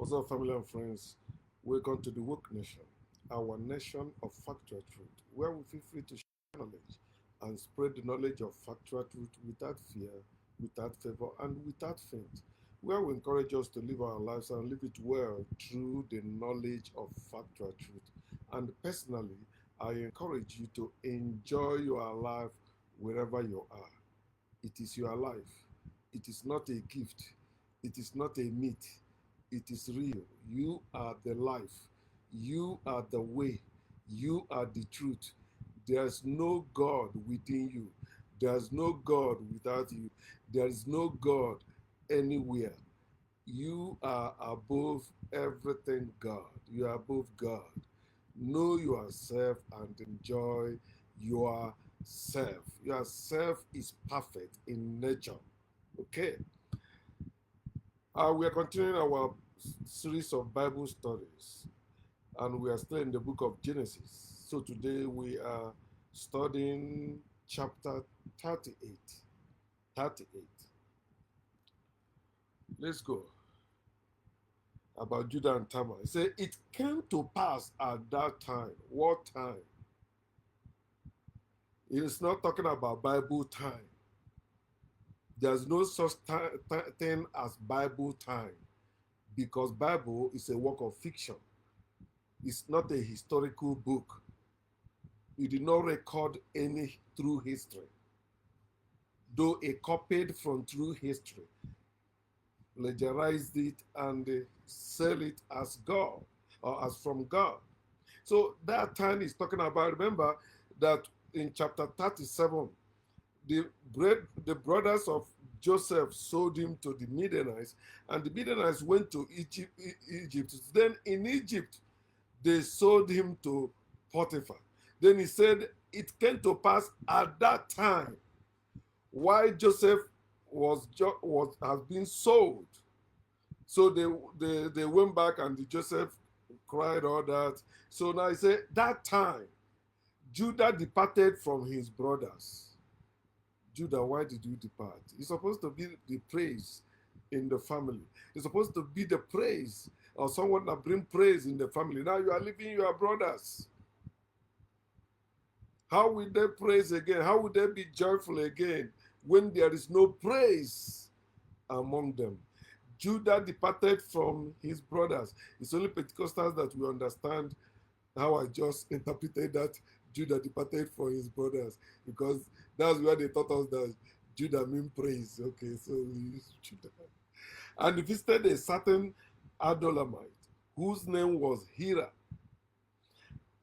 What's up, family and friends? Welcome to the Woke Nation, our nation of factual truth, where we feel free to share knowledge and spread the knowledge of factual truth without fear, without favor, and without faint. Where we encourage us to live our lives and live it well through the knowledge of factual truth. And personally, I encourage you to enjoy your life wherever you are. It is your life. It is not a gift. It is not a myth. It is real. You are the life. You are the way. You are the truth. There's no God within you. There's no God without you. There is no God anywhere. You are above everything God. You are above God. Know yourself and enjoy yourself. Yourself is perfect in nature. Okay. We are continuing our series of Bible studies, and we are still in the book of Genesis. So today we are studying chapter 38. 38. Let's go. About Judah and Tamar. It says, it came to pass at that time. What time? It is not talking about Bible time. There's no such thing as Bible time, because Bible is a work of fiction. It's not a historical book. It did not record any true history, though it copied from true history, plagiarized it, and sell it as God or as from God. So that time is talking about, remember that in chapter 37, the brothers of Joseph sold him to the Midianites, and the Midianites went to Egypt. Then in Egypt, they sold him to Potiphar. Then he said, it came to pass at that time, while Joseph has been sold. So they went back, and Joseph cried all that. So now he said, that time, Judah departed from his brothers. Judah, why did you depart? It's supposed to be the praise in the family. It's supposed to be the praise or someone that bring praise in the family. Now you are leaving your brothers. How will they praise again? How will they be joyful again when there is no praise among them? Judah departed from his brothers. It's only Pentecostals that we understand how I just interpreted that Judah departed from his brothers, because that's where they taught us that Judah means praise. Okay, so we use Judah. And he visited a certain Adulamite whose name was Hira.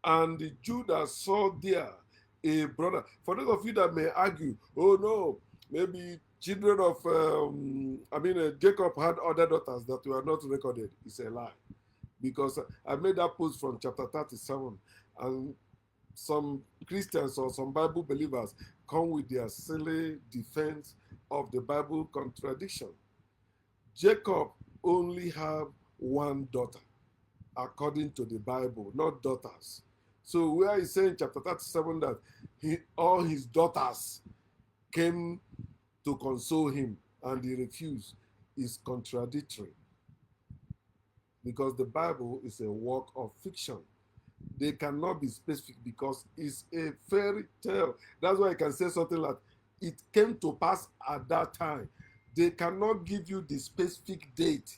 And Judah saw there a brother. For those of you that may argue, oh no, maybe children of, Jacob had other daughters that were not recorded. It's a lie. Because I made that post from chapter 37, and some Christians or some Bible believers come with their silly defense of the Bible contradiction. Jacob only had one daughter, according to the Bible, not daughters. So where he's saying in chapter 37 that all his daughters came to console him and he refused is contradictory, because the Bible is a work of fiction. They cannot be specific because it's a fairy tale. That's why I can say something like, it came to pass at that time. They cannot give you the specific date.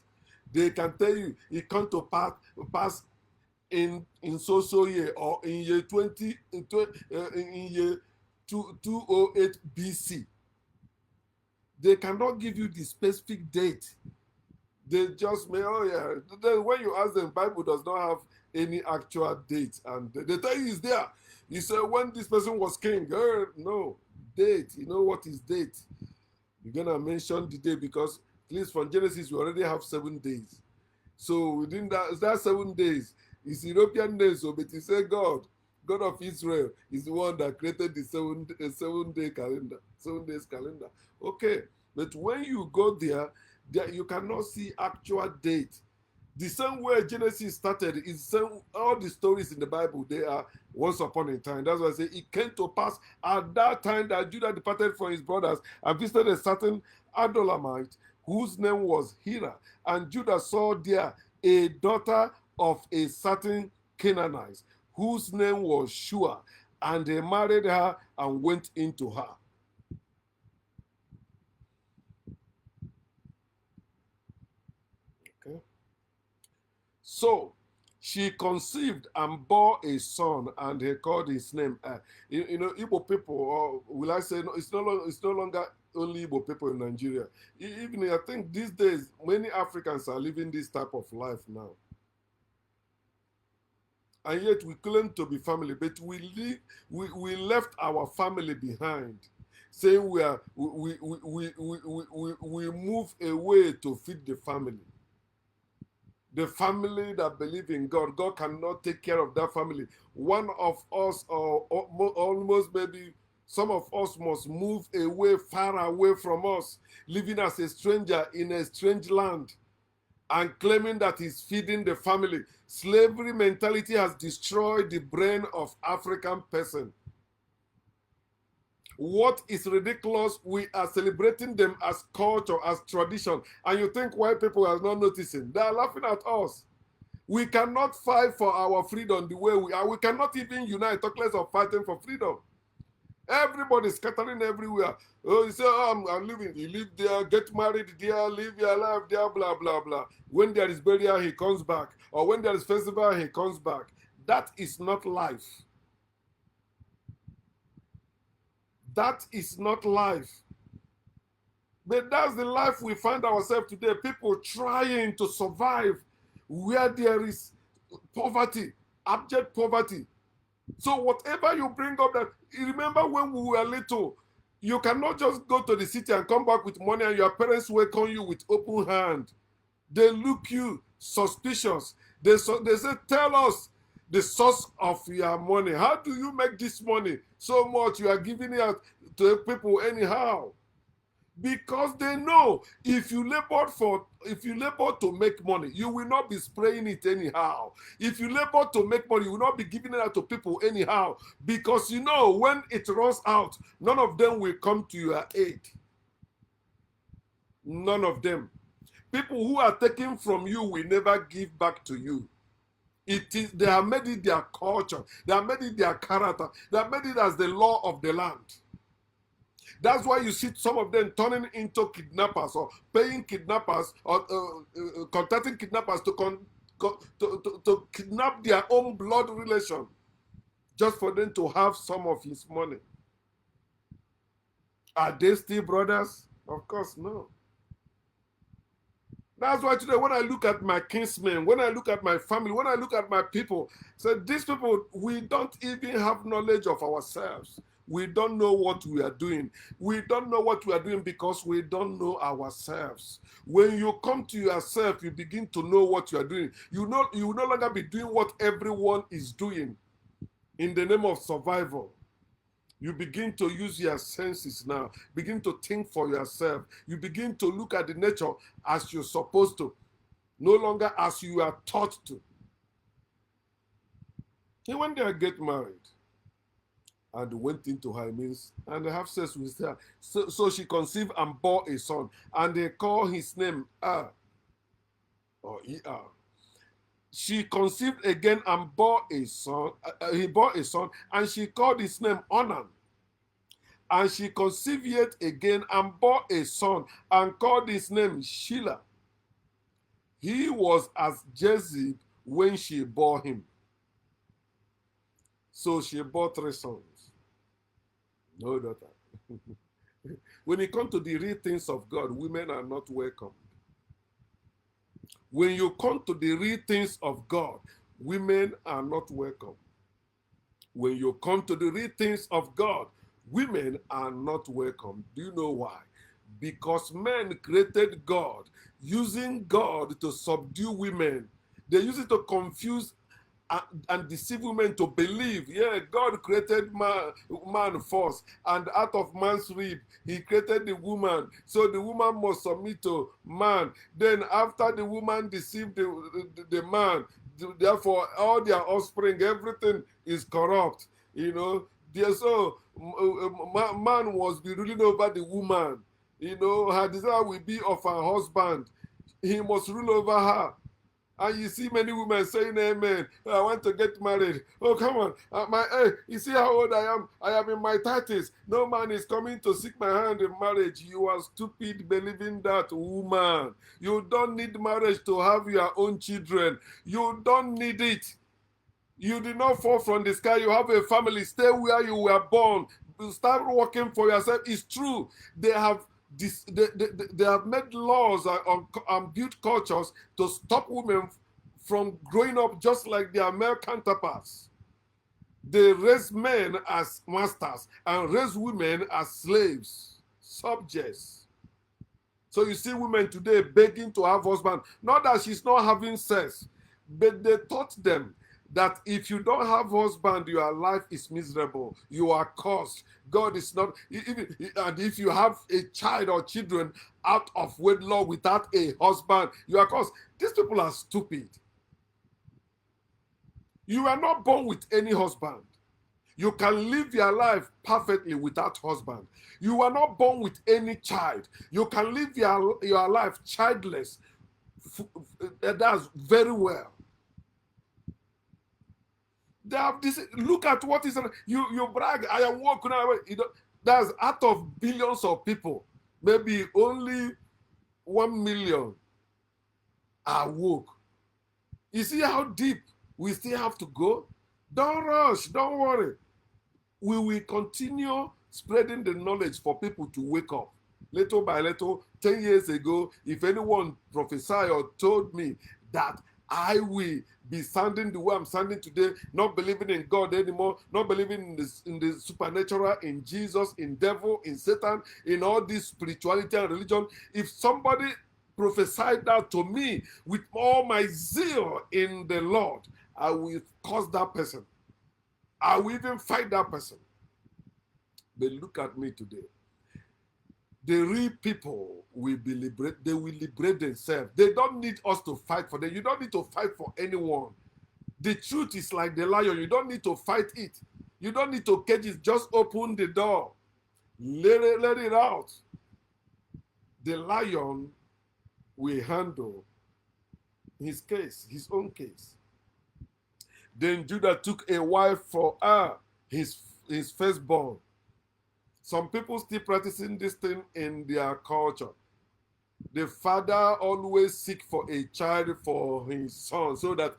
They can tell you it came to pass in so year, or in year 20 in year 208 BC. They cannot give you the specific date. They just may, oh yeah. Then when you ask them, Bible does not have any actual date, and they tell you it's there. You say when this person was king. No date. You know what is date? You're gonna mention the day, because at least from Genesis we already have 7 days. So within that 7 days, it's European days. So but you say God of Israel is the one that created the 7-day calendar, 7 days calendar. Okay, but when you go there you cannot see actual date. The same way Genesis started is the same. All the stories in the Bible, they are once upon a time. That's why I say it came to pass at that time that Judah departed from his brothers and visited a certain Adulamite whose name was Hira. And Judah saw there a daughter of a certain Canaanite, whose name was Shua, and he married her and went into her. Okay. So she conceived and bore a son, and he called his name. Igbo people, or will I say, no, it's no longer only Igbo people in Nigeria. Even I think these days, many Africans are living this type of life now. And yet we claim to be family, but we left our family behind, saying we move away to feed the family. The family that believe in God, God cannot take care of that family. One of us, or almost maybe some of us, must move away, far away from us, living as a stranger in a strange land, and claiming that he's feeding the family. Slavery mentality has destroyed the brain of African person. What is ridiculous, we are celebrating them as culture, as tradition, and you think white people are not noticing. They are laughing at us. We cannot fight for our freedom the way we are. We cannot even unite, talk less of fighting for freedom. Everybody scattering everywhere. Oh, you say, oh, I'm living. You live there, get married there, live your life there, blah, blah, blah. When there is burial, he comes back. Or when there is festival, he comes back. That is not life. That is not life. But that's the life we find ourselves today. People trying to survive where there is poverty, abject poverty. So whatever you bring up, that remember when we were little, you cannot just go to the city and come back with money and your parents welcome you with open hand. They look you suspicious. They say, tell us the source of your money. How do you make this money so much? You are giving it out to people anyhow. Because they know if you labor to make money, you will not be spraying it anyhow. If you labor to make money, you will not be giving it out to people anyhow. Because you know when it runs out, none of them will come to your aid. None of them. People who are taken from you will never give back to you. They have made it their culture. They have made it their character. They have made it as the law of the land. That's why you see some of them turning into kidnappers or paying kidnappers or contacting kidnappers to kidnap their own blood relation just for them to have some of his money. Are they still brothers? Of course, no. That's why today when I look at my kinsmen, when I look at my family, when I look at my people, so these people, we don't even have knowledge of ourselves. We don't know what we are doing. We don't know what we are doing because we don't know ourselves. When you come to yourself, you begin to know what you are doing. You will no longer be doing what everyone is doing in the name of survival. You begin to use your senses now. Begin to think for yourself. You begin to look at the nature as you're supposed to, no longer as you are taught to. And when they get married, and went into her means, and they have sex with her. So she conceived and bore a son, and they call his name Er, or Er. She conceived again and bore a son. He bore a son, and she called his name Onan. And she conceived yet again and bore a son, and called his name Shelah. He was as Jezebel when she bore him. So she bore 3 sons. No daughter. When it comes to the real things of God, women are not welcomed. When you come to the real things of God, women are not welcome. When you come to the real things of God, women are not welcome. Do you know why? Because men created God, using God to subdue women. They use it to confuse and deceive women to believe, yeah, God created man first, and out of man's rib, he created the woman. So the woman must submit to man. Then after the woman deceived the man, therefore all their offspring, everything is corrupt. You know, so man must be ruling over the woman. You know, her desire will be of her husband. He must rule over her. And you see many women saying, amen, I want to get married. Oh, come on. Hey, you see how old I am? I am in my 30s. No man is coming to seek my hand in marriage. You are stupid believing that, woman. You don't need marriage to have your own children. You don't need it. You did not fall from the sky. You have a family. Stay where you were born. Start working for yourself. It's true. They have they have made laws on built cultures to stop women from growing up just like their male counterparts. They raise men as masters and raise women as slaves, subjects. So you see women today begging to have husband. Not that she's not having sex, but they taught them that if you don't have husband, your life is miserable. You are cursed. God is not. And if you have a child or children out of wedlock without a husband, you are cursed. These people are stupid. You are not born with any husband. You can live your life perfectly without husband. You are not born with any child. You can live your life childless. That's very well. They have this. Look at what is you brag. I am woke now. That's out of billions of people, maybe only 1 million are woke. You see how deep we still have to go? Don't rush. Don't worry. We will continue spreading the knowledge for people to wake up. Little by little, 10 years ago, if anyone prophesied or told me that I will be standing the way I'm standing today, not believing in God anymore, not believing in the supernatural, in Jesus, in devil, in Satan, in all this spirituality and religion. If somebody prophesied that to me with all my zeal in the Lord, I will curse that person. I will even fight that person. But look at me today. The real people will be liberated. They will liberate themselves. They don't need us to fight for them. You don't need to fight for anyone. The truth is like the lion. You don't need to fight it. You don't need to cage it. Just open the door. Let it out. The lion will handle his case, his own case. Then Judah took a wife for her, his firstborn. Some people still practicing this thing in their culture. The father always seek for a child for his son, so that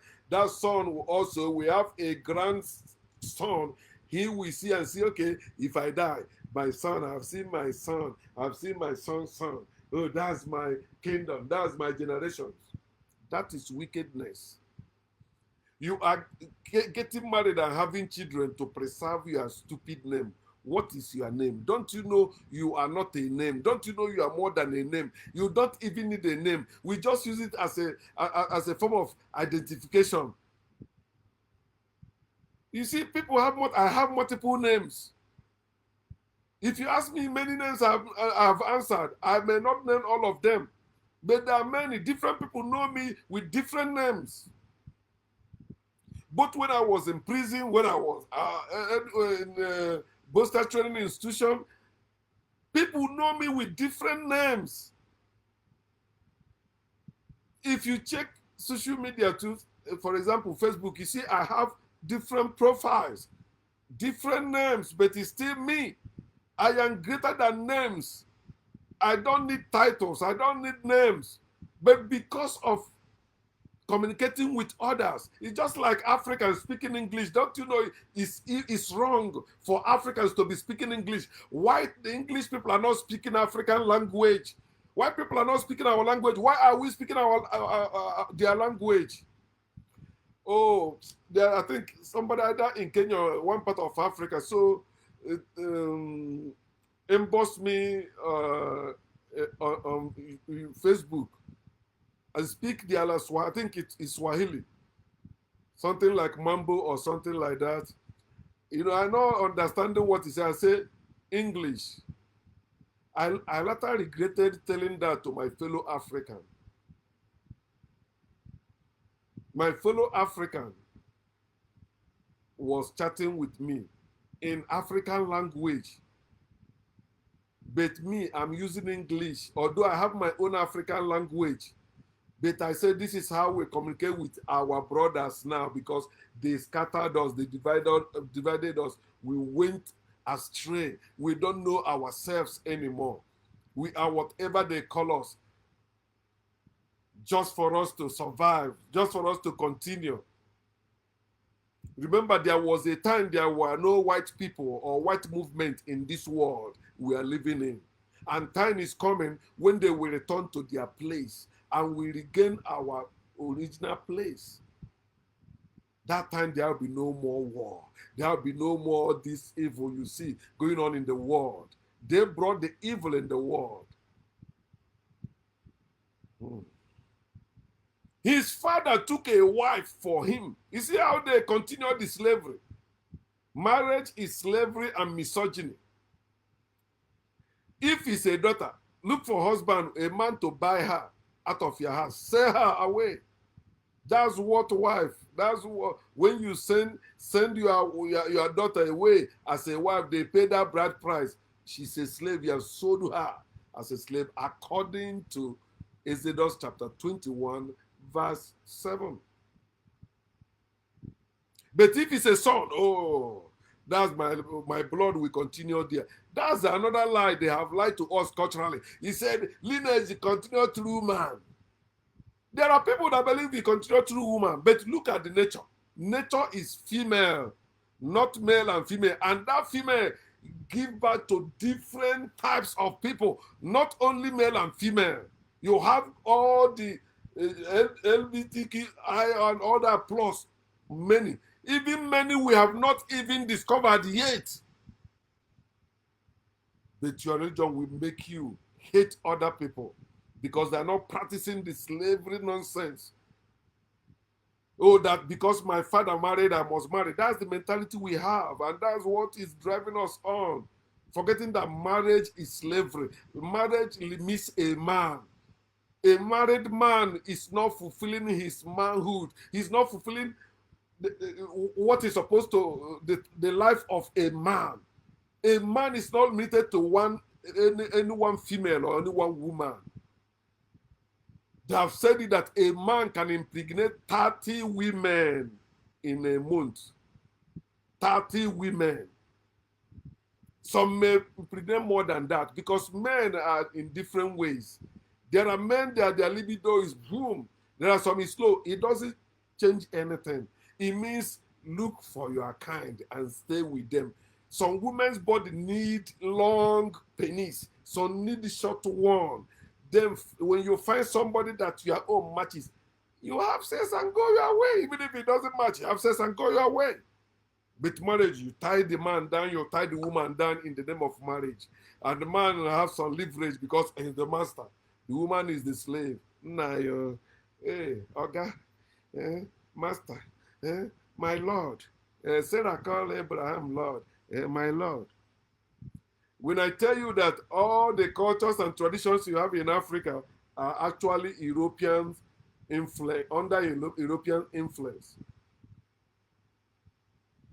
son will also will have a grandson. He will see and see, okay, if I die, my son, I've seen my son, I've seen my son's son. Oh, that's my kingdom, that's my generation. That is wickedness. You are getting married and having children to preserve your stupid name. What is your name? Don't you know you are not a name? Don't you know you are more than a name? You don't even need a name. We just use it as a form of identification. You see, people have I have multiple names. If you ask me many names I've answered, I may not name all of them. But there are many different people know me with different names. Both when I was in prison, when I was in Boston Training Institution, people know me with different names. If you check social media too, for example, Facebook, you see I have different profiles, different names, but it's still me. I am greater than names. I don't need titles. I don't need names. But because of communicating with others, it's just like Africans speaking English. Don't you know it's wrong for Africans to be speaking English? Why the English people are not speaking African language? Why people are not speaking our language? Why are we speaking their language? Oh, I think somebody either in Kenya or one part of Africa, so it embossed me on Facebook. I speak the Alaswa, I think it's Swahili. Something like Mambo or something like that. You know, I'm not understanding what he said. I say English. I later regretted telling that to my fellow African. My fellow African was chatting with me in African language. But me, I'm using English, although I have my own African language. But I said this is how we communicate with our brothers now, because they scattered us, they divided us. We went astray. We don't know ourselves anymore. We are whatever they call us, just for us to survive, just for us to continue. Remember, there was a time there were no white people or white movement in this world we are living in. And time is coming when they will return to their place and we regain our original place. That time there will be no more war. There will be no more this evil you see going on in the world. They brought the evil in the world. His father took a wife for him. You see how they continued the slavery. Marriage is slavery and misogyny. If it's a daughter, look for husband, a man to buy her out of your house. Sell her away. That's what wife. That's what, when you send your daughter away as a wife, they pay that bride price. She's a slave. You have sold her as a slave according to Exodus chapter 21, verse 7. But if it's a son, oh, that's my blood will continue there. That's another lie they have lied to us culturally. He said, lineage continue through man. There are people that believe we continue through woman, but look at the nature. Nature is female, not male and female. And that female give birth to different types of people, not only male and female. You have all the LGBTQI and other plus many. Even many we have not even discovered yet. But your religion will make you hate other people because they're not practicing the slavery nonsense. Oh, that because my father married, I must marry. That's the mentality we have, and that's what is driving us on. Forgetting that marriage is slavery. Marriage limits a man. A married man is not fulfilling his manhood. He's not fulfilling what is supposed to, the life of a man. A man is not limited to any one female or any one woman. They have said it that a man can impregnate 30 women in a month. 30 women. Some may impregnate more than that because men are in different ways. There are men that their libido is boom. There are some is slow. It doesn't change anything. It means look for your kind and stay with them. Some women's body need long penis. Some need the short one. Then when you find somebody that your own matches, you have sex and go your way. Even if it doesn't match, you have sex and go your way. With marriage, you tie the man down, you tie the woman down in the name of marriage. And the man will have some leverage because he's the master. The woman is the slave. Nah, hey, Oga, master, my Lord. Sarah called Abraham Lord, my Lord. When I tell you that all the cultures and traditions you have in Africa are actually European influence, under European influence.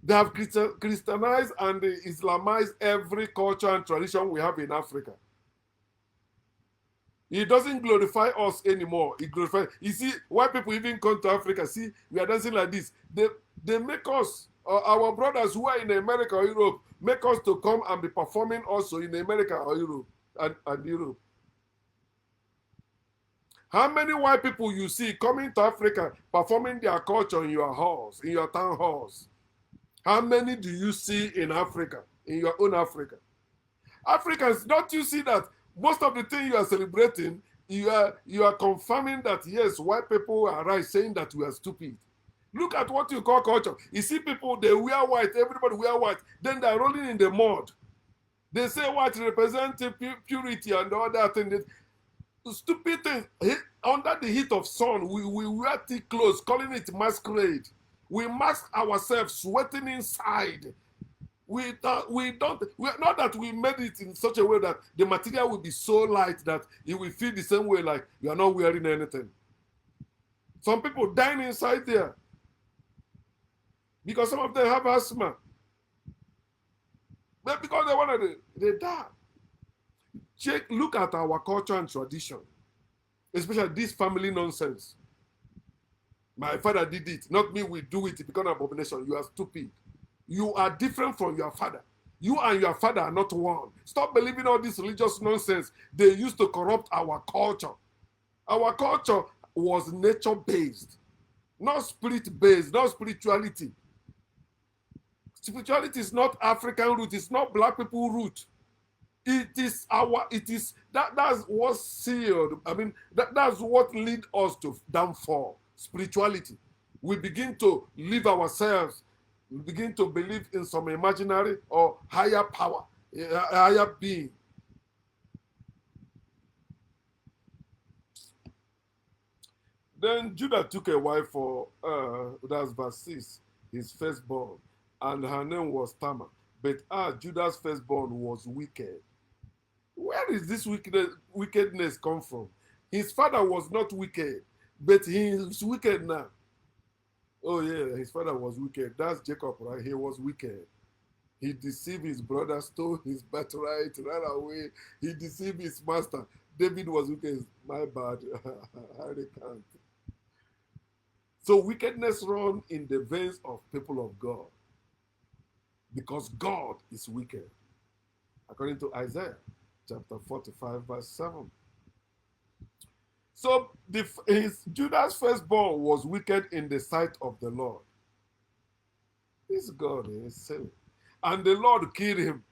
They have Christianized and Islamized every culture and tradition we have in Africa. It doesn't glorify us anymore. It glorifies. You see, why people even come to Africa, see, we are dancing like this. They make us, our brothers who are in America or Europe, make us to come and be performing also in America or Europe and Europe. How many white people you see coming to Africa performing their culture in your halls, in your town halls? How many do you see in Africa, in your own Africa? Africans, don't you see that most of the things you are celebrating, you are confirming that, yes, white people are right, saying that we are stupid. Look at what you call culture. You see people, they wear white, everybody wear white, then they're rolling in the mud. They say white represents purity and all that thing. Stupid things. Under the heat of sun, we wear thick clothes, calling it masquerade. We mask ourselves, sweating inside. Not that we made it in such a way that the material will be so light that it will feel the same way like you are not wearing anything. Some people dying inside there because some of them have asthma. But because they wanted they die. Look at our culture and tradition. especially this family nonsense. My father did it, not me will do it. It becomes an abomination. You are stupid. You are different from your father. You and your father are not one. Stop believing all this religious nonsense. They used to corrupt our culture. Our culture was nature-based, not spirit-based, not spirituality. Spirituality is not African root. It's not black people root. That's what sealed. I mean, that's what lead us to downfall. Spirituality. We begin to live ourselves. We begin to believe in some imaginary or higher power, a higher being. Then Judah took a wife for, that's verse 6, his firstborn, and her name was Tamar. But Judah's firstborn was wicked. Where is this wickedness come from? His father was not wicked, but he is wicked now. Oh yeah, his father was wicked. That's Jacob, right? He was wicked. He deceived his brother, stole his birthright, ran away. He deceived his master. David was wicked. My bad. I recant. So wickedness runs in the veins of people of God because God is wicked. According to Isaiah chapter 45, verse 7. So Judah's firstborn was wicked in the sight of the Lord. This God is silly. And the Lord killed him.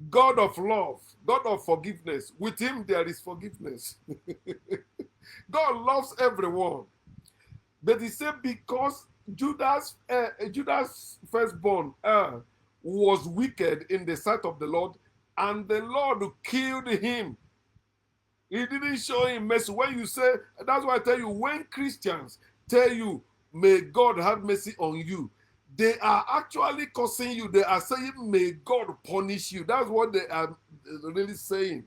God of love, God of forgiveness. With him there is forgiveness. God loves everyone. But he said because Judah's firstborn was wicked in the sight of the Lord, and the Lord killed him. He didn't show him mercy. When you say, that's why I tell you, when Christians tell you, may God have mercy on you, they are actually cursing you. They are saying, may God punish you. That's what they are really saying.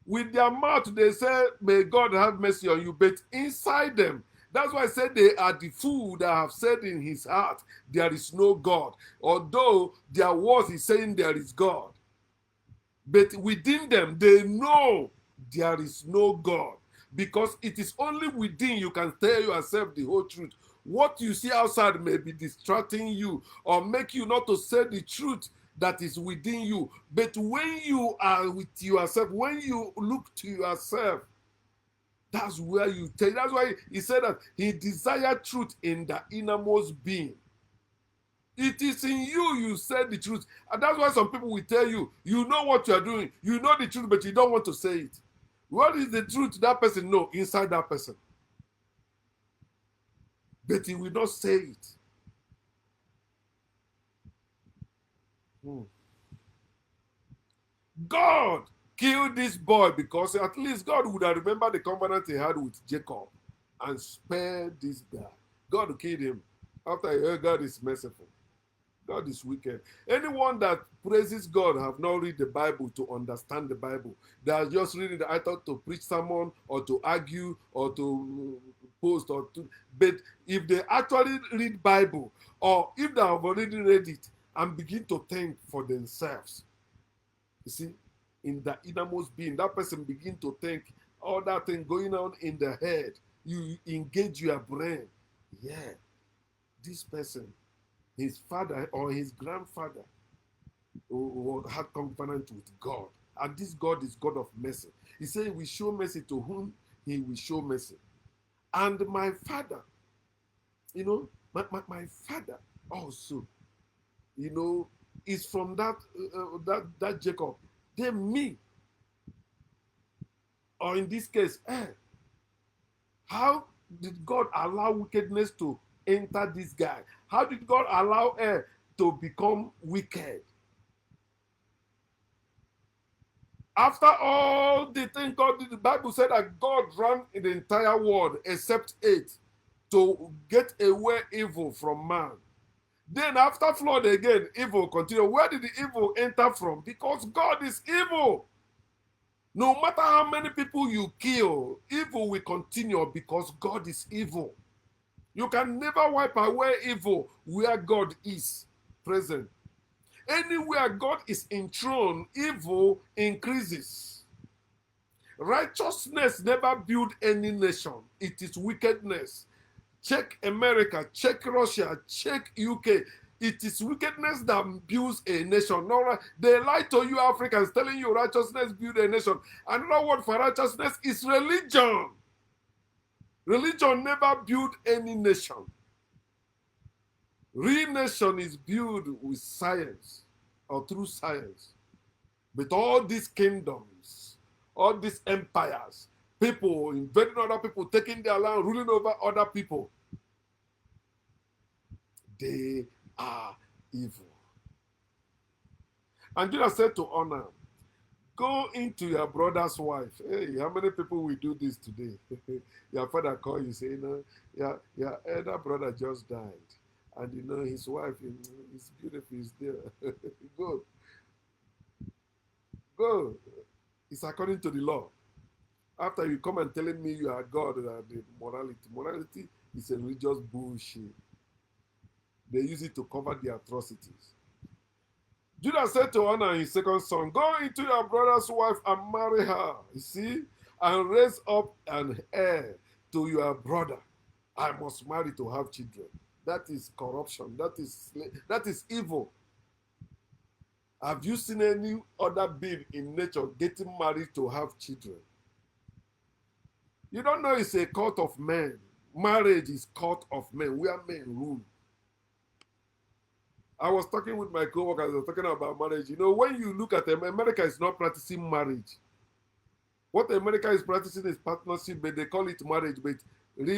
With their mouth, they say, may God have mercy on you. But inside them, that's why I said they are the fool that have said in his heart, there is no God. Although their words is saying there is God. But within them, they know there is no God. Because it is only within you can tell yourself the whole truth. What you see outside may be distracting you or make you not to say the truth that is within you. But when you are with yourself, when you look to yourself, that's where you take. That's why he said that he desired truth in the innermost being. It is in you, you said the truth. And that's why some people will tell you, you know what you are doing. You know the truth, but you don't want to say it. What is the truth that person know inside that person? But he will not say it. God killed this boy because at least God would have remembered the covenant he had with Jacob and spared this guy. God killed him after he heard God is merciful. God is wicked. Anyone that praises God have not read the Bible to understand the Bible. They are just reading the either to preach sermon or to argue or to post or to. But if they actually read Bible or if they have already read it and begin to think for themselves, you see, in the innermost being, that person begin to think all that thing going on in the head. You engage your brain. Yeah, this person, his father or his grandfather had covenant with God. And this God is God of mercy. He said he will show mercy to whom he will show mercy. And my father, my father also, is from that Jacob. Then me. Or in this case, how did God allow wickedness to enter this guy? How did God allow to become wicked? After all the things God did, the Bible said that God ran in the entire world except 8 to get away evil from man. Then after flood again, evil continued. Where did the evil enter from? Because God is evil. No matter how many people you kill, evil will continue because God is evil. You can never wipe away evil where God is present. Anywhere God is enthroned, evil increases. Righteousness never built any nation. It is wickedness. Check America, check Russia, check UK. It is wickedness that builds a nation. No, they lie to you Africans telling you righteousness builds a nation. Another word for righteousness is religion. Religion never built any nation. Real nation is built with science or through science. But all these kingdoms, all these empires, people invading other people, taking their land, ruling over other people, they are evil. And Jesus said to Honor, go into your brother's wife. Hey, how many people will do this today? Your father call you, say, you know, your elder brother just died. And you know, his wife is beautiful, is there. Go. Go. It's according to the law. After you come and telling me you are God, the morality. Morality is a religious bullshit. They use it to cover their atrocities. Judah said to Honor, his second son, go into your brother's wife and marry her, you see, and raise up an heir to your brother. I must marry to have children. That is corruption. That is evil. Have you seen any other being in nature getting married to have children? You don't know it's a cult of men. Marriage is cult of men, where men rule. I was talking with my co-workers, I was talking about marriage. You know, when you look at them, America is not practicing marriage. What America is practicing is partnership, but they call it marriage. But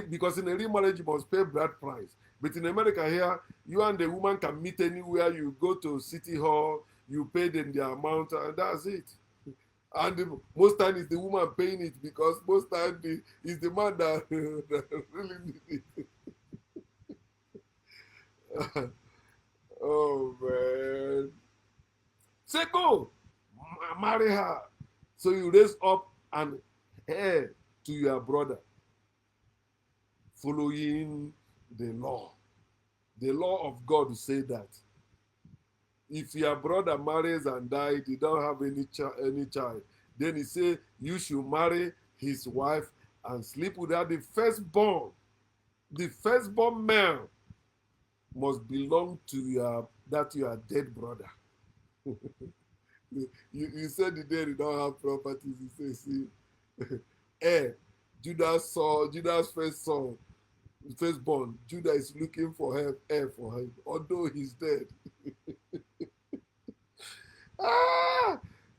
because in a real marriage, you must pay bride price. But in America here, you and the woman can meet anywhere. You go to City Hall, you pay them the amount, and that's it. And most times it's the woman paying it because most times it's the man that, that really need it. Oh, man. Say, go. Marry her. So you raise up an heir to your brother, following the law. The law of God will say that. If your brother marries and dies, he don't have any child, then he say you should marry his wife and sleep with her. The firstborn male must belong to your dead brother. you said the dead don't have properties. He says, see, Judah's first son, firstborn. Judah is looking for heir for him, although he's dead.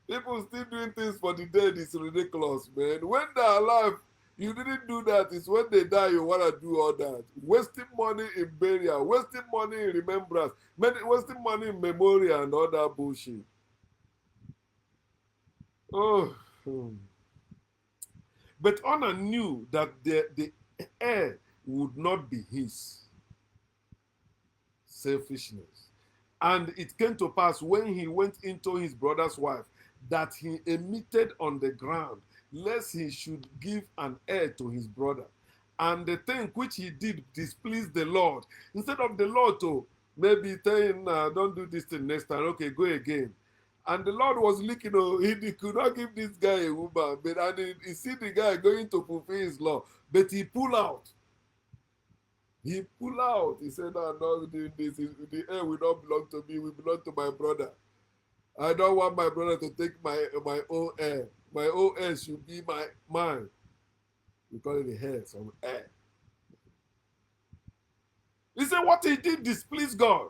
People still doing things for the dead is ridiculous, man. When they're alive, you didn't do that. It's when they die you want to do all that. Wasting money in burial, wasting money in remembrance, wasting money in memorial and all that bullshit. Oh. But Honor knew that the heir would not be his. Selfishness. And it came to pass when he went into his brother's wife that he emitted on the ground, lest he should give an heir to his brother. And the thing which he did displeased the Lord. Instead of the Lord to maybe saying, don't do this thing next time, okay, go again. And the Lord was looking, he could not give this guy a woman, but he see the guy going to fulfill his law, but he pulled out. He pulled out. He said, no, I'm not doing this. The heir will not belong to me. It will belong to my brother. I don't want my brother to take my own heir. My own heir should be mine. We call it the heir, some heir. He said what he did displeased God.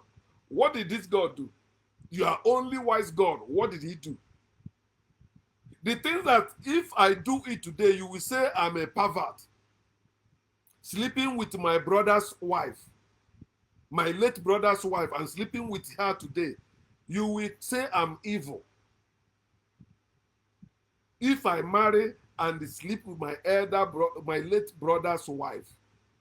What did this God do? You are only wise God. What did he do? The things that if I do it today, you will say I'm a pervert. Sleeping with my brother's wife, my late brother's wife, and sleeping with her today, you will say I'm evil. If I marry and sleep with my late brother's wife,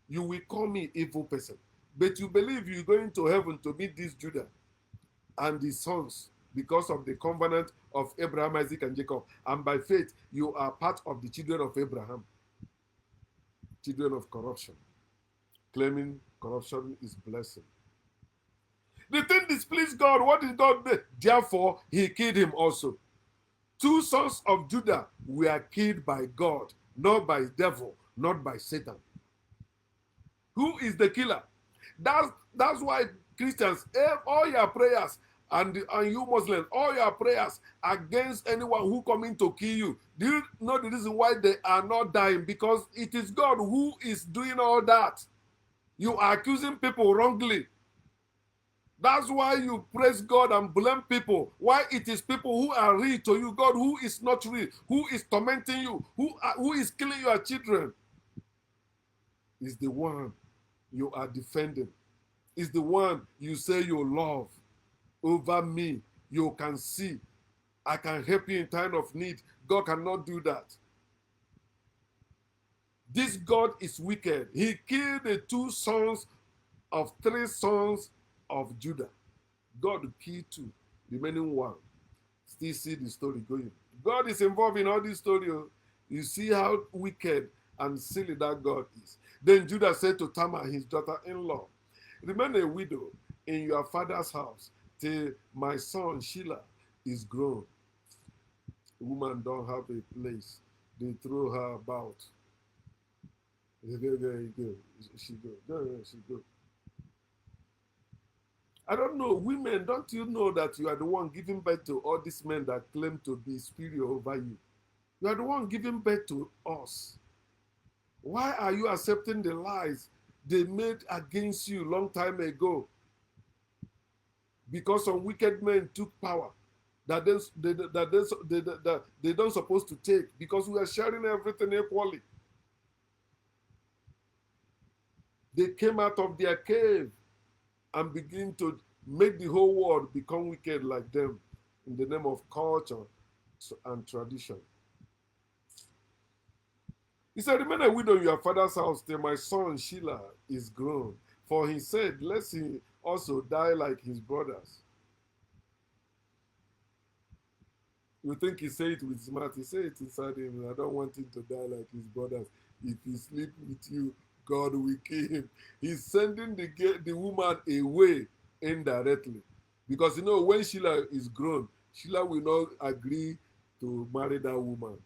you will call me evil person. But you believe you're going to heaven to meet this Judah and his sons because of the covenant of Abraham, Isaac, and Jacob. And by faith, you are part of the children of Abraham. Children of corruption. Claiming corruption is blessing. The thing displeased God. What did God do? Therefore, he killed him also. Two sons of Judah were killed by God, not by devil, not by Satan. Who is the killer? That's why Christians, all your prayers, and you Muslims, all your prayers against anyone who coming to kill you. Do you know the reason why they are not dying? Because it is God who is doing all that. You are accusing people wrongly. That's why you praise God and blame people. Why it is people who are real to you, God who is not real, who is tormenting you, who is killing your children, is the one you are defending. Is the one you say you love over me. You can see. I can help you in time of need. God cannot do that. This God is wicked. He killed the two sons of three sons of Judah. God killed two, remaining one. Still see the story going. God is involved in all this story. You see how wicked and silly that God is. Then Judah said to Tamar, his daughter-in-law, remain a widow in your father's house till my son Sheila is grown. The woman don't have a place. They throw her about. There you go. She go. She go. I don't know, women, don't you know that you are the one giving birth to all these men that claim to be superior over you? You are the one giving birth to us. Why are you accepting the lies they made against you long time ago? Because some wicked men took power that they don't supposed to take, because we are sharing everything equally. They came out of their cave and begin to make the whole world become wicked like them in the name of culture and tradition. He said, remain a widow in your father's house till my son Sheila is grown. For he said, lest he also die like his brothers. You think he said it with his mouth? He said it inside him. I don't want him to die like his brothers. If he sleep with you, God will kill him. He's sending the woman away indirectly. Because you know, when Sheila is grown, Sheila will not agree to marry that woman.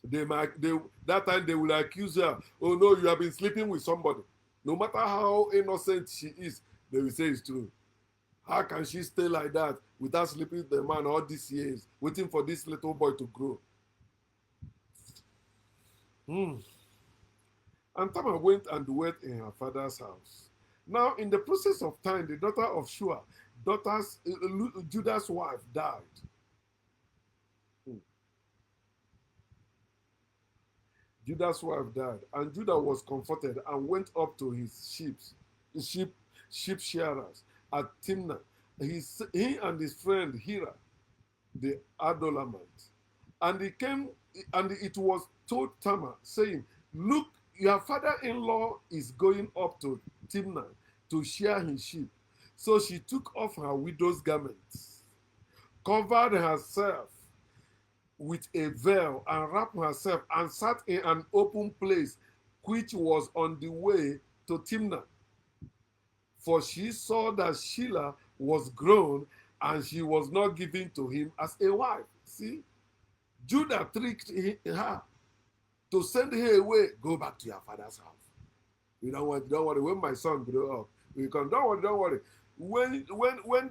That time they will accuse her. Oh no, you have been sleeping with somebody. No matter how innocent she is, they will say it's true. How can she stay like that without sleeping with the man all these years, waiting for this little boy to grow? And Tamar went and dwelt in her father's house. Now, in the process of time, the daughter of Shua, Judah's wife, died. Judah's wife died, and Judah was comforted and went up to his sheep shearers at Timnah. He and his friend Hira, the Adulamite. And he came, and it was told Tamar, saying, look, your father-in-law is going up to Timnah to shear his sheep. So she took off her widow's garments, covered herself with a veil, and wrapped herself, and sat in an open place which was on the way to Timnah. For she saw that Sheila was grown, and she was not given to him as a wife. See, Judah tricked her to send her away. Go back to your father's house. You don't worry. When my son grow up, we come. Don't worry. When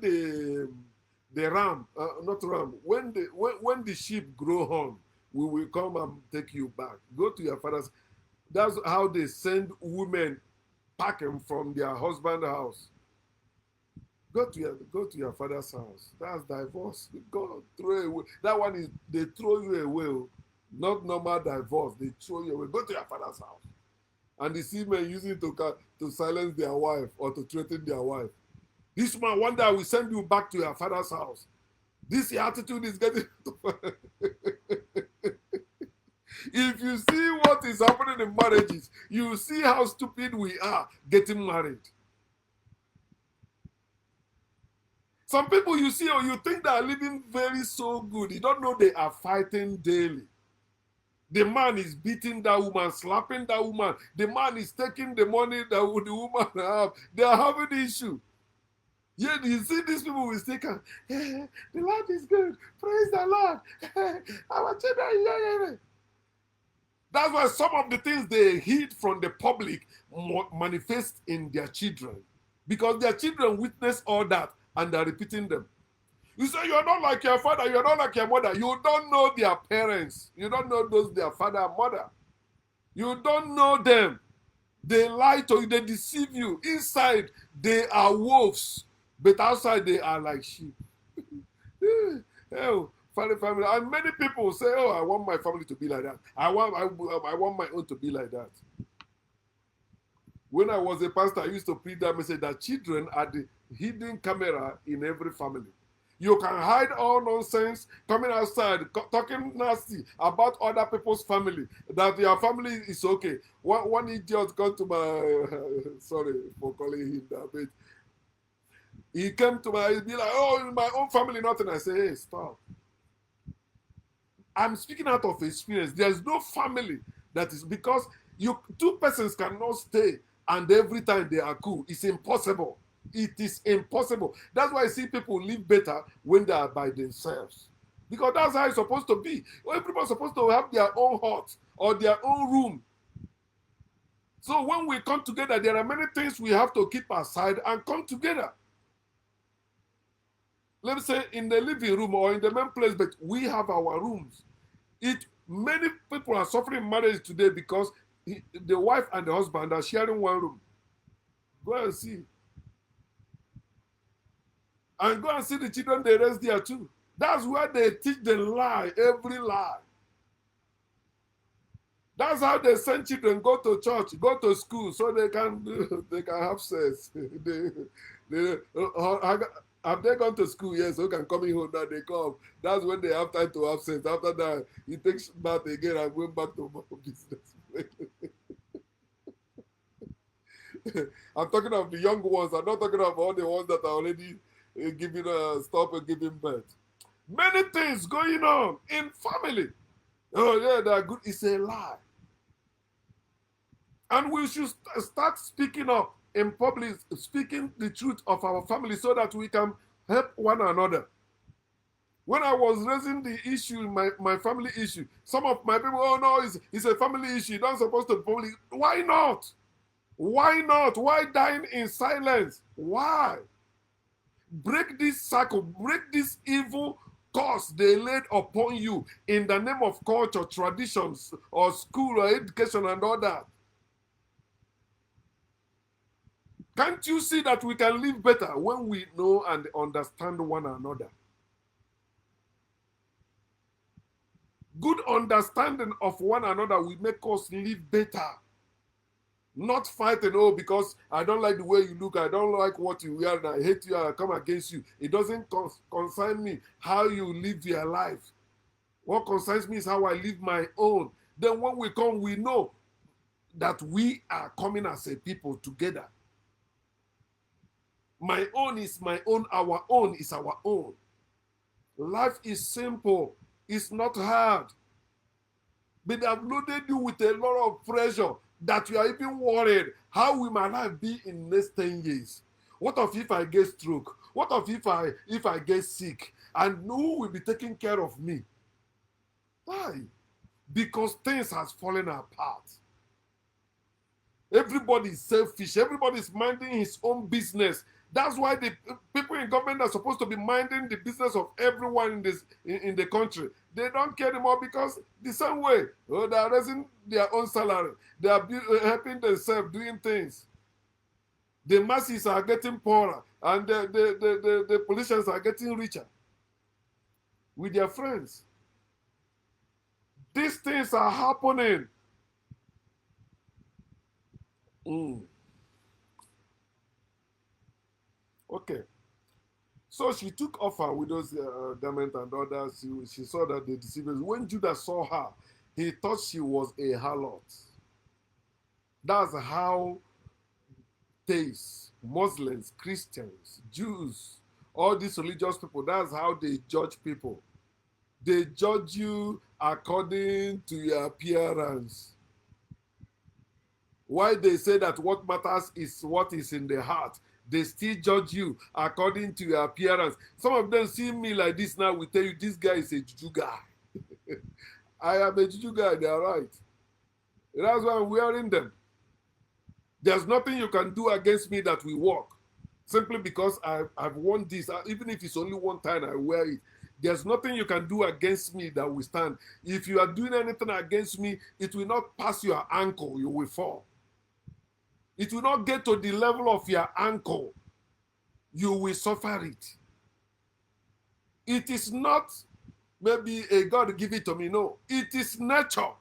the ram, not ram, when the sheep grow horn, we will come and take you back. Go to your father's. That's how they send women packing from their husband's house. Go to your father's house. That's divorce. Go throw away. That one is they throw you away. Not normal divorce. They throw you away. Go to your father's house. And the see men using it to silence their wife or to threaten their wife. This man, one day I will send you back to your father's house. This attitude is getting. If you see what is happening in marriages, you see how stupid we are getting married. Some people you see or you think they are living very so good. You don't know they are fighting daily. The man is beating that woman, slapping that woman. The man is taking the money that the woman have. They are having the issue. Yet you see these people will still come. The Lord is good. Praise the Lord. Our children, yeah. That's why some of the things they hid from the public manifest in their children. Because their children witness all that and they're repeating them. You say you're not like your father, you're not like your mother. You don't know their parents. You don't know those their father and mother. You don't know them. They lie to you, they deceive you. Inside, they are wolves, but outside, they are like sheep. Oh, family. And many people say, oh, I want my family to be like that. I want my own to be like that. When I was a pastor, I used to preach that message that children are the hidden camera in every family. You can hide all nonsense coming outside, talking nasty about other people's family, that your family is okay. One idiot come to my, sorry for calling him that, but he came to my, he'd be like, oh, in my own family, nothing. I say, hey, stop. I'm speaking out of experience. There's no family that is, because two persons cannot stay and every time they are cool. It's impossible. It is impossible. That's why I see people live better when they are by themselves. Because that's how it's supposed to be. Everybody's supposed to have their own hut or their own room. So when we come together, there are many things we have to keep aside and come together. Let me say in the living room or in the main place, but we have our rooms. Many people are suffering in marriage today because the wife and the husband are sharing one room. Go and see. And go and see the children they raise there too. That's where they teach the lie, every lie. That's how they send children go to church, go to school, so they can have sex. Have they gone to school? Yes, so can come in home now, they come. That's when they have time to have sex. After that, he takes bath again and going back to business. I'm talking of the young ones. I'm not talking of all the ones that are already giving stop and giving birth. Many things going on in family. Oh yeah, they are good. It's a lie. And we should start speaking up in public, speaking the truth of our family so that we can help one another. When I was raising the issue, my family issue, some of my people, oh no, it's a family issue. You're not supposed to public. Why not? Why not? Why dying in silence? Why? Break this cycle, break this evil curse they laid upon you in the name of culture, traditions, or school, or education, and all that. Can't you see that we can live better when we know and understand one another? Good understanding of one another will make us live better. Not fighting, oh, because I don't like the way you look, I don't like what you wear, and I hate you, and I come against you. It doesn't concern me how you live your life. What concerns me is how I live my own. Then when we come, we know that we are coming as a people together. My own is my own, our own is our own. Life is simple, it's not hard. But they have loaded you with a lot of pressure that you are even worried. How will my life be in the next 10 years? What if I get stroke? What if I get sick? And who will be taking care of me? Why? Because things has fallen apart. Everybody is selfish. Everybody is minding his own business. That's why the people in government are supposed to be minding the business of everyone in the country. They don't care anymore because the same way, they are raising their own salary. They are helping themselves doing things. The masses are getting poorer and the politicians are getting richer with their friends. These things are happening. Okay. So she took offer with those garments and others. She saw that they deceived us. When Judah saw her, he thought she was a harlot. That's how theists, Muslims, Christians, Jews, all these religious people, that's how they judge people. They judge you according to your appearance. Why they say that what matters is what is in the heart. They still judge you according to your appearance. Some of them see me like this now, will tell you this guy is a juju guy. I am a juju guy, they are right. That's why I'm wearing them. There's nothing you can do against me that will work. Simply because I've worn this, even if it's only one time I wear it. There's nothing you can do against me that will stand. If you are doing anything against me, it will not pass your ankle, you will fall. It will not get to the level of your ankle. You will suffer it. It is not maybe a God give it to me. No, it is nature.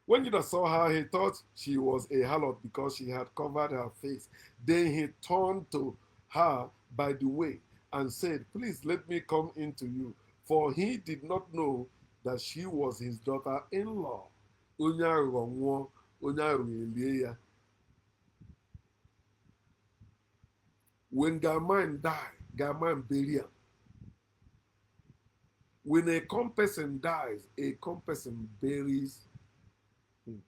When Judah saw her, he thought she was a harlot because she had covered her face. Then he turned to her by the way and said, please let me come into you. For he did not know that she was his daughter-in-law. When Gaman died, Gaman buried. When a calm person dies, a calm person buries him.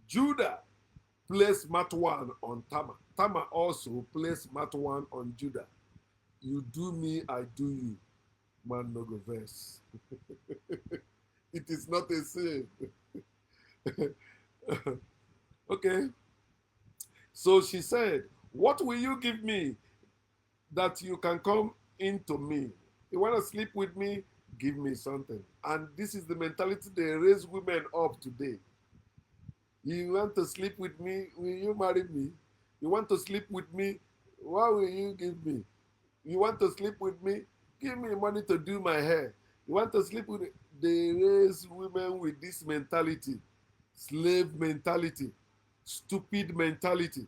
Judah placed Matwan on Tamar. Tamar also placed Matwan on Judah. You do me, I do you. Man no go verse. It is not a sin. Okay. So she said, what will you give me that you can come into me? You want to sleep with me? Give me something. And this is the mentality they raise women up today. You want to sleep with me? Will you marry me? You want to sleep with me? What will you give me? You want to sleep with me? Give me money to do my hair. You want to sleep with me? They raise women with this mentality. Slave mentality. Stupid mentality.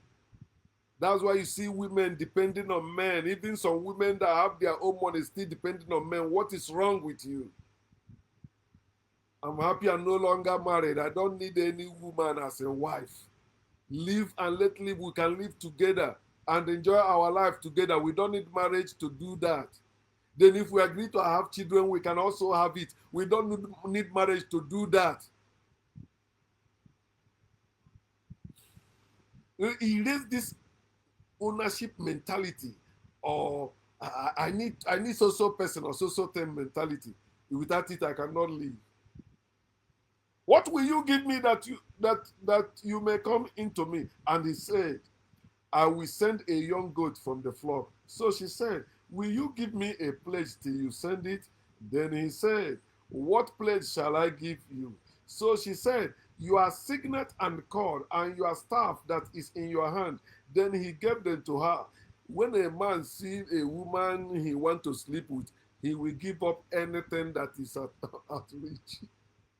That's why you see women depending on men. Even some women that have their own money still depending on men. What is wrong with you? I'm happy I'm no longer married. I don't need any woman as a wife. Live and let live. We can live together and enjoy our life together. We don't need marriage to do that. Then if we agree to have children, we can also have it. We don't need marriage to do that. Erase this ownership mentality or I need so person or so thing mentality. Without it, I cannot live. What will you give me that you may come into me? And he said, I will send a young goat from the flock. So she said, will you give me a pledge till you send it? Then he said, what pledge shall I give you? So she said, your signet and cord and your staff that is in your hand. Then he gave them to her. When a man sees a woman he wants to sleep with, he will give up anything that is at reach.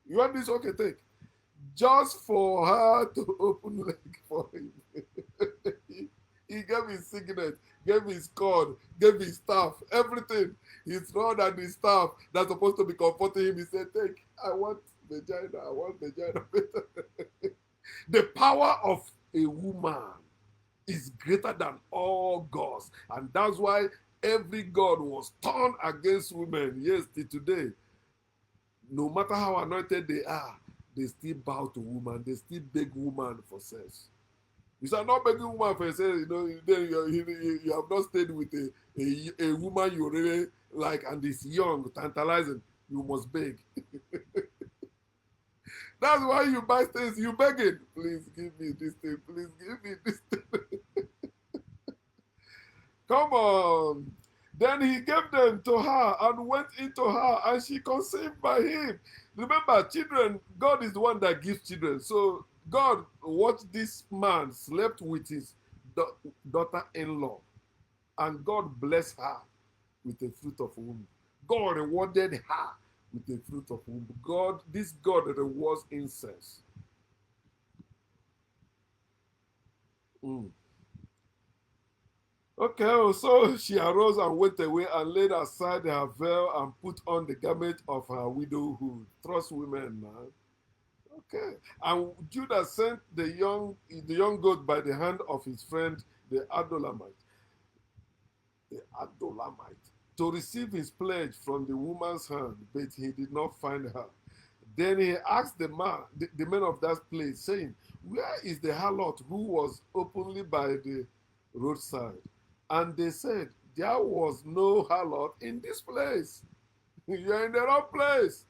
You want this? Okay, take. Just for her to open leg for him. He gave his signet, gave his cord, gave his staff, everything. His rod and his staff that's supposed to be comforting him. He said, take, I want vagina, I want vagina. The power of a woman is greater than all gods. And that's why every god was turned against women. Yes, till today. No matter how anointed they are, they still bow to woman. They still beg woman for sex. You are not begging woman for sex, then you have not stayed with a woman you really like and is young, tantalizing. You must beg. That's why you buy things. You beg it. Please give me this thing. Please give me this thing. Come on. Then he gave them to her and went into her, and she conceived by him. Remember, children, God is the one that gives children. So God watched this man slept with his daughter-in-law, and God blessed her with the fruit of womb. God rewarded her with the fruit of womb. This God rewards incest. Okay, so she arose and went away and laid aside her veil and put on the garment of her widowhood. Trust women, man. Okay. And Judah sent the young goat by the hand of his friend, the Adulamite, to receive his pledge from the woman's hand, but he did not find her. Then he asked the men of that place, saying, where is the harlot who was openly by the roadside? And they said, there was no harlot in this place. You're in the wrong place.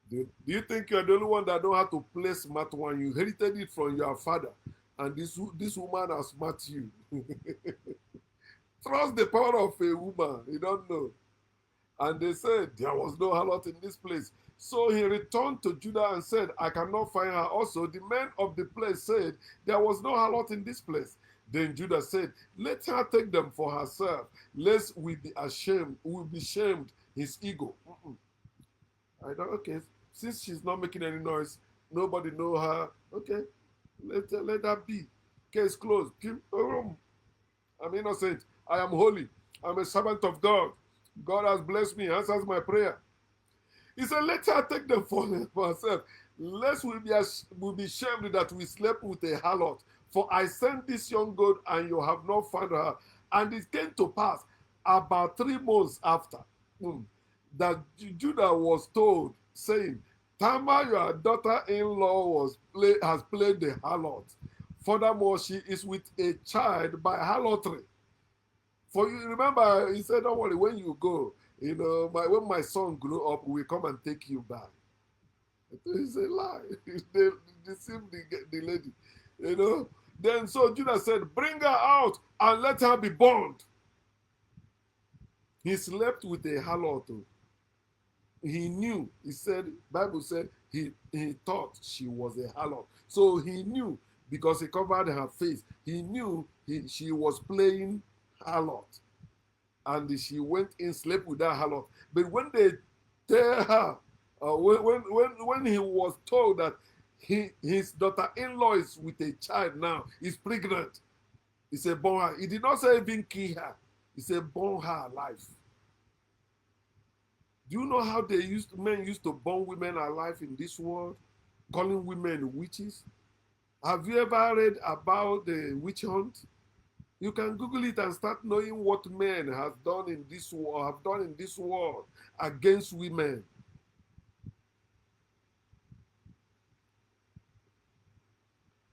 Do you think you're the only one that know how to play smart one? You inherited it from your father, and this woman has smart you. Trust the power of a woman. You don't know. And they said, there was no harlot in this place. So he returned to Judah and said, I cannot find her. Also, the men of the place said, there was no harlot in this place. Then Judah said, let her take them for herself, lest we be ashamed, we will be shamed his ego. I don't, okay, since she's not making any noise, nobody know her, okay, let her be. Case closed. I'm innocent. I am holy. I'm a servant of God. God has blessed me, answers my prayer. He said, let her take them for herself, lest we be shamed that we slept with a harlot. For I sent this young goat, and you have not found her. And it came to pass about 3 months after that Judah was told, saying, Tamar, your daughter-in-law, has played the harlot. Furthermore, she is with a child by harlotry. For you remember, he said, don't worry, when you go, when my son grow up, we come and take you back. It's a lie. They deceived the lady. Then so Judah said, bring her out and let her be burned. He slept with a harlot. He knew, Bible said, he thought she was a harlot. So he knew, because he covered her face, he knew she was playing harlot. And she went in, slept with that harlot. But when they tell her, when he was told that his daughter-in-law is with a child now, is pregnant, he said, burn her. He did not say even kill her. He said, burn her alive. Do you know how men used to burn women alive in this world, calling women witches? Have you ever read about the witch hunt? You can Google it and start knowing what men have done in this world against women.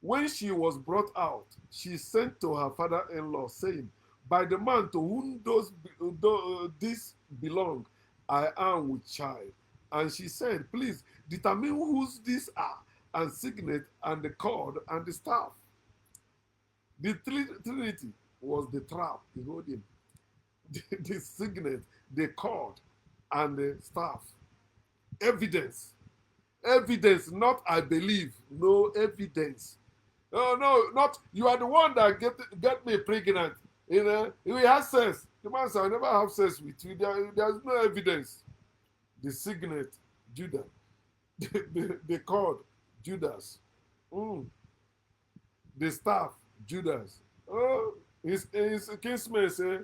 When she was brought out, she sent to her father-in-law, saying, by the man to whom this belong, I am with child. And she said, please determine whose these are, and signet, and the cord, and the staff. The Trinity was the trap, the holding, the signet, the cord, and the staff. Evidence. Evidence, not I believe. No evidence. No, not you are the one that get me pregnant. We have sex. The man said, I never have sex with you. There's no evidence. The signet, Judah. The cord, Judas. The staff, Judas. Oh, his kinsman say,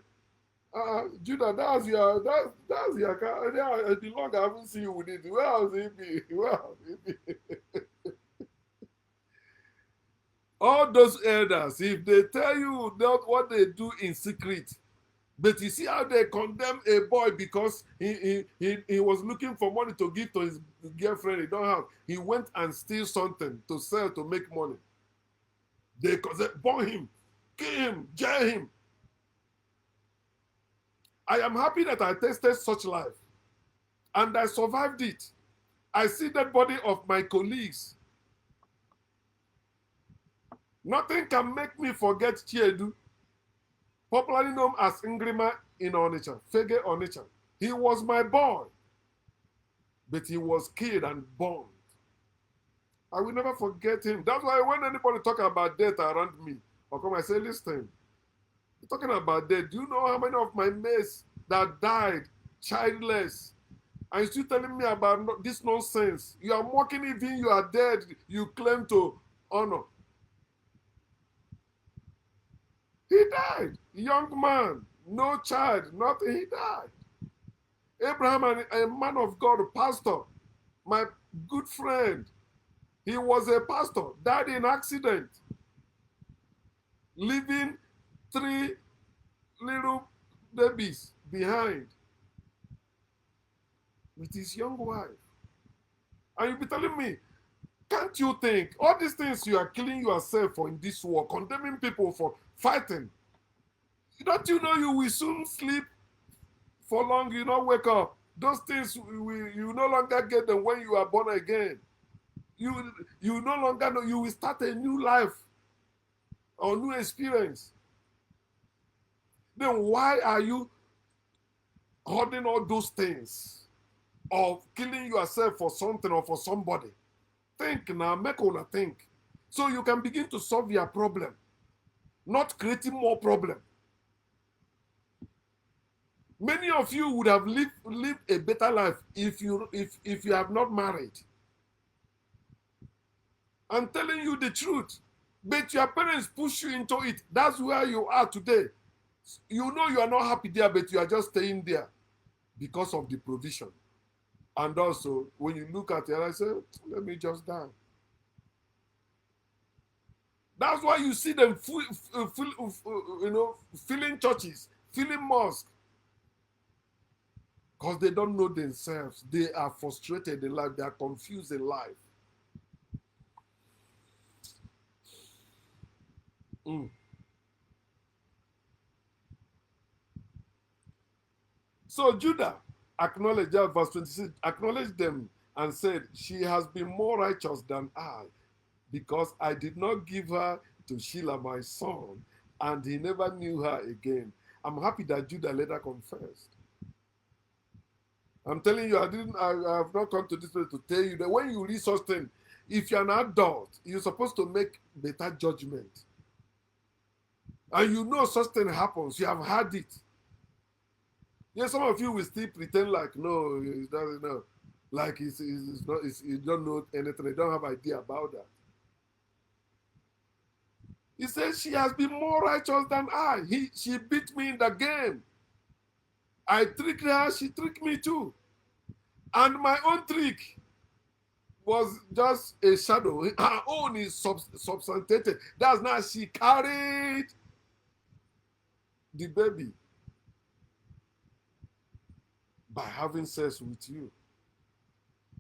Judah, that's your car. The Lord I haven't seen you with it. Where else he be? Where else he be? All those elders, if they tell you not what they do in secret, but you see how they condemn a boy because he was looking for money to give to his girlfriend he don't have. He went and steal something to sell to make money. They burn him, kill him, jail him. I am happy that I tasted such life and I survived it. I see the body of my colleagues. Nothing can make me forget Chiedu, popularly known as Ngrima in Onitsha, Fege Onitsha. He was my boy, but he was killed and burned. I will never forget him. That's why when anybody talk about death around me, or come I say, listen, you're talking about death. Do you know how many of my mates that died childless? And you're still telling me about this nonsense. You are mocking even you are dead, you claim to honor. He died. Young man, no child, nothing. He died. Abraham, a man of God, a pastor, my good friend, he was a pastor, died in accident, leaving 3 little babies behind with his young wife. And you'll be telling me, can't you think all these things you are killing yourself for in this war, condemning people for fighting? Don't you know you will soon sleep for long, you not wake up? Those things you no longer get them when you are born again. You you no longer know, you will start a new life or new experience. Then why are you holding all those things of killing yourself for something or for somebody? Think now, make una think. So you can begin to solve your problem, not creating more problem. Many of you would have lived a better life if you have not married. I'm telling you the truth. But your parents push you into it. That's where you are today. You know you are not happy there, but you are just staying there because of the provision. And also, when you look at it, I say, let me just die. That's why you see them filling churches, filling mosques, because they don't know themselves. They are frustrated in life. They are confused in life. So Judah acknowledged, verse 26, acknowledged them and said, she has been more righteous than I, because I did not give her to Sheila my son, and he never knew her again. I'm happy that Judah later confessed. I'm telling you, I have not come to this place to tell you that when you read such things, if you're an adult, you're supposed to make better judgment. And you know such thing happens, you have had it. Yes, some of you will still pretend like, no, it doesn't know. Like it's not, you don't know anything, you don't have idea about that. He says, she has been more righteous than I. She beat me in the game. I tricked her, she tricked me too. And my own trick was just a shadow. Her own is substantiated. That's now she carried the baby by having sex with you,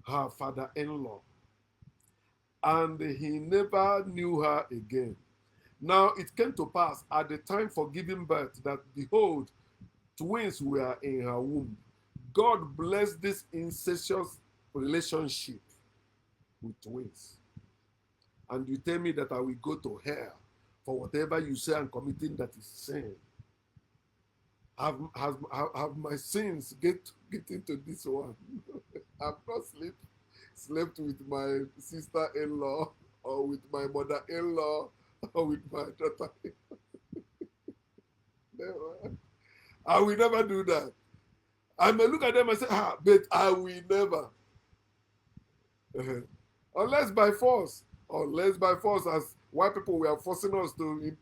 her father-in-law. And he never knew her again. Now it came to pass at the time for giving birth that, behold, twins were in her womb. God blessed this incestuous relationship with twins. And you tell me that I will go to hell for whatever you say I'm committing that is sin. Have my sins get into this one? I've not slept with my sister-in-law or with my mother-in-law or with my daughter. Never. I will never do that. I may look at them and say, but I will never. Unless by force, as white people were forcing us to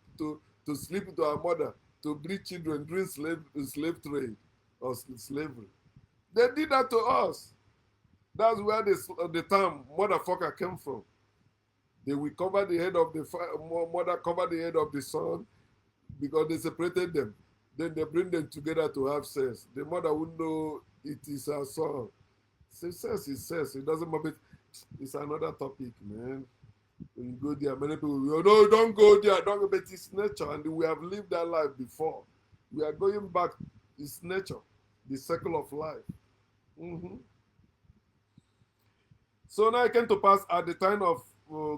sleep with our mother, to breed children during slave trade or slavery. They did that to us. That's where the term motherfucker came from. They will cover the head of the mother, cover the head of the son, because they separated them. Then they bring them together to have sex. The mother would know it is her son. Sex is sex. It doesn't matter. It's another topic, man. When you go there, many people will, no, don't go there. Don't go. But it's nature, and we have lived that life before. We are going back. It's nature, the cycle of life. Mm-hmm. So now it came to pass at the time of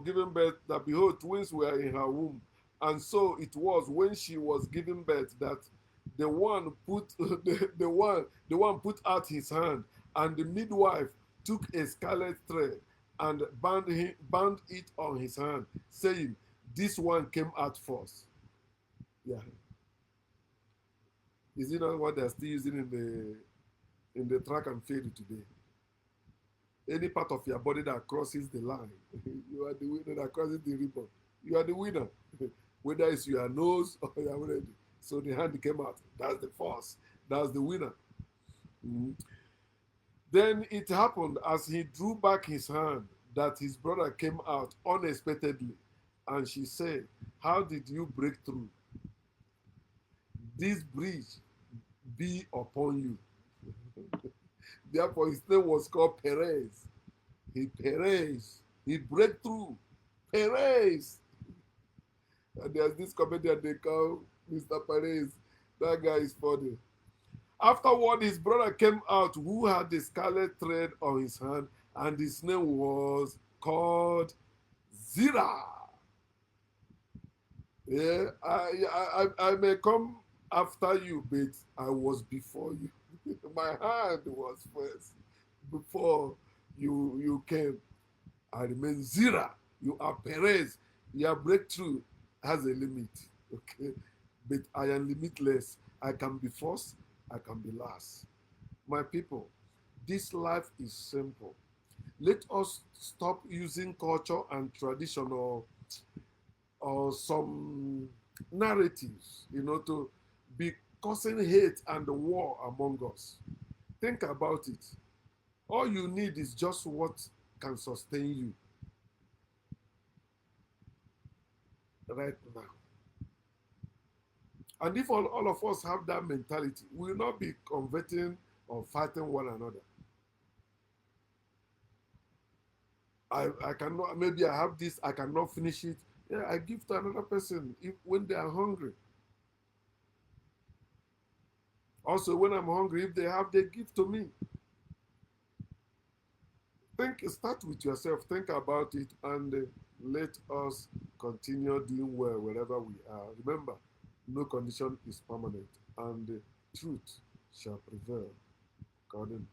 giving birth that, behold, twins were in her womb. And so it was when she was giving birth that the one put the one put out his hand, and the midwife took a scarlet thread and bound it on his hand, saying, this one came out first. Yeah. Is it not what they're still using in the track and field today? Any part of your body that crosses the line, you are the winner. That crosses the ribbon, you are the winner. Whether it's your nose or your head. So the hand came out. That's the first. That's the winner. Mm-hmm. Then it happened as he drew back his hand that his brother came out unexpectedly. And she said, how did you break through? This bridge be upon you. Therefore, his name was called Perez. He Perez. He break through. Perez. And there's this comedian they call Mr. Perez. That guy is funny. Afterward, his brother came out who had the scarlet thread on his hand, and his name was called Zira. Yeah, I may come after you, but I was before you. My hand was first before you came. I remain Zira. You are Perez. Your breakthrough has a limit. Okay. But I am limitless. I can be first, I can be last. My people, this life is simple. Let us stop using culture and tradition or some narratives, to be causing hate and war among us. Think about it. All you need is just what can sustain you right now. And if all of us have that mentality, we will not be converting or fighting one another. I cannot, maybe I have this, I cannot finish it. Yeah, I give to another person if when they are hungry. Also, when I'm hungry, if they have, they give to me. Start with yourself, think about it, and let us continue doing well wherever we are. Remember, no condition is permanent, and the truth shall prevail according